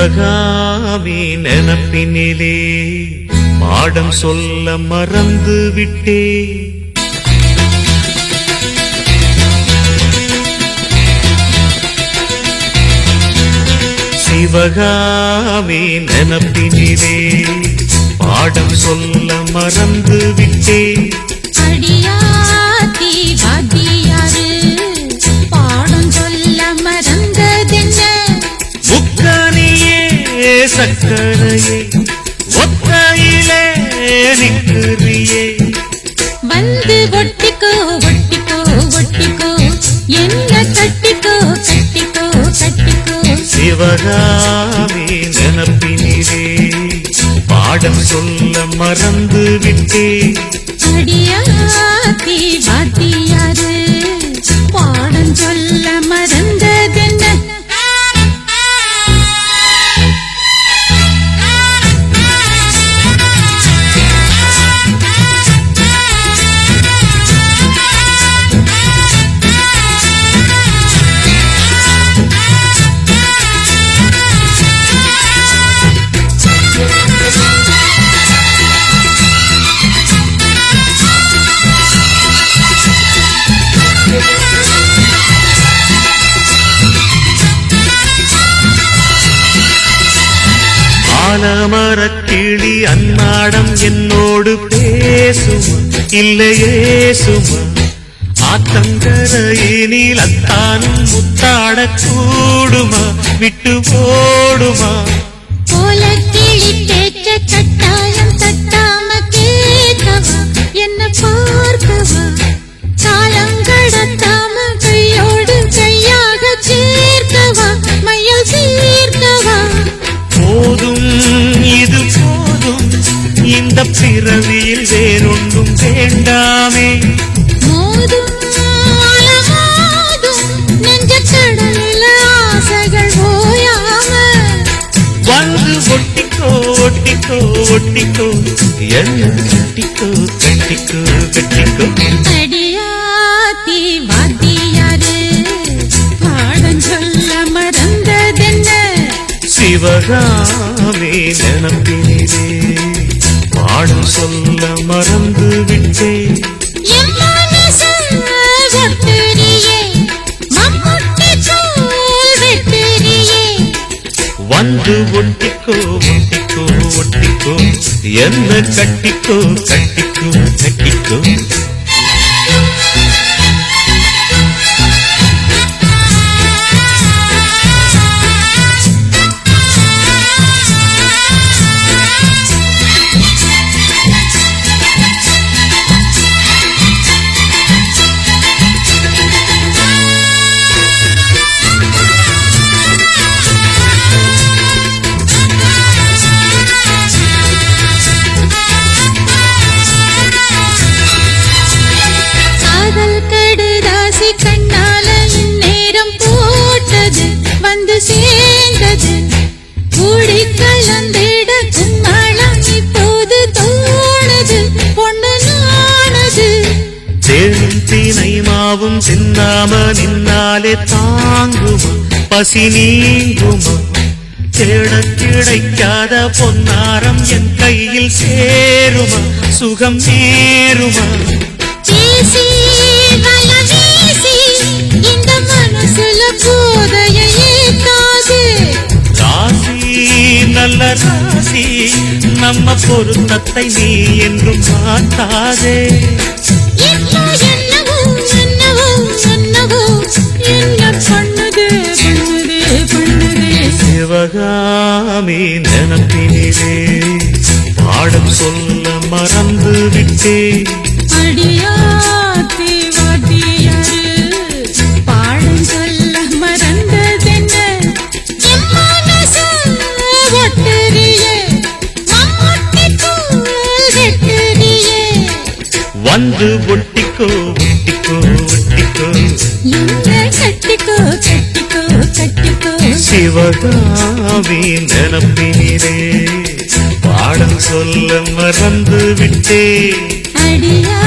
சிவகாமி நினப்பினிலே பாடம் சொல்ல மறந்து விட்டே. சிவகாமி நினப்பினிலே பாடம் சொல்ல மறந்து விட்டே. அடியாத்தி வாத்தியாரு பாடம் சொல்ல மறந்ததென்ன? முக்கனியே சக்கரையே ஒத்தையிலே நிற்கிறியே. வந்து ஒட்டிக்கோ ஒட்டிக்கோ ஒட்டிக்கோ என்ன கட்டிக்கோ கட்டிக்கோ கட்டிக்கோ. சிவகாமி நினப்பினிலே பாடம் சொல்ல மறந்து விட்டே. அடியாத்தி வாத்தியாரு பாடம் சொல்ல மறந்ததென்ன? ஆலமரக்கிளி அன்னாடம் என்னோடு பேசுமா இல்லையே சுமா? ஆத்தங்கரையினில் அத்தானும் முத்தாட கூடுமா விட்டு போடுமா? போல கிளி கேட்ட கட்டாயம் தட்டாம கேட்கவா என்ன பார்க்கவா? காலம் கடத்தாம கையோடு கையாக சேர்க்கவா மையல் சீர்க்கவா? போதும் இது போதும் இந்த பிறவியில் வேறொன்றும் வேண்டாமே. மோதும் அலமோதும் நெஞ்ச கடலில் ஆசைகள் ஓயாம. வந்து ஒட்டிக்கோ ஒட்டிக்கோ ஒட்டிக்கோ என்ன கட்டிக்கோ கட்டிக்கோ கட்டிக்கோ. அடியாத்தி வாத்தியாரு பாடம் சொல்ல மறந்ததென்ன? சிவகாமி நினப்பினிலே பாடம் சொல்ல மறந்து விட்டே. என் மனசு ஒட்டுறியே மம்முட்டி தோல் வெட்டுறியே. வந்து ஒட்டிக்கோ ஒட்டிக்கோ ஒட்டிக்கோ என்ன கட்டிக்கோ கட்டிக்கோ கட்டிக்கோ. கண்ணால இந்நேரம் போட்டது வந்து சேர்ந்தது கூடி கலந்திட கும்மாளம் இப்போது தோணுது பொண்ணு நானது. தேனும் தீனை மாவும் சின்னாம நின்னாலே தாங்குமா பசி நீங்குமா? தேட கிடைக்காத பொன்னாரம் என் கையில் சேருமா சுகம் நேருமா? பேசி வல வீசி இந்த மனசுல போதைய ஏத்தாது. ராசி நல்ல ராசி நம்ம பொருத்தத்தை நீ என்றும் மாட்டாதே. இப்போ என்னவோ என்னவோ என்னவோ என்ன பண்ணுது பண்ணுது பண்ணுது. சிவகாமி நினப்பினிலே பாடம் சொல்ல மறந்து விட்டே. அடியாத்தி வாத்தியாரு பாடம் சொல்ல மறந்ததென்ன? என் மனசு ஒட்டுறியே மம்முட்டி தோல் வெட்டுறியே. வந்து ஒட்டிக்கோ ஒட்டிக்கோ ஒட்டிக்கோ என்ன கட்டிக்கோ கட்டிக்கோ கட்டிக்கோ. சிவகாமி நினப்பினிலே பாடம் சொல்ல மறந்து விட்டே. அடியா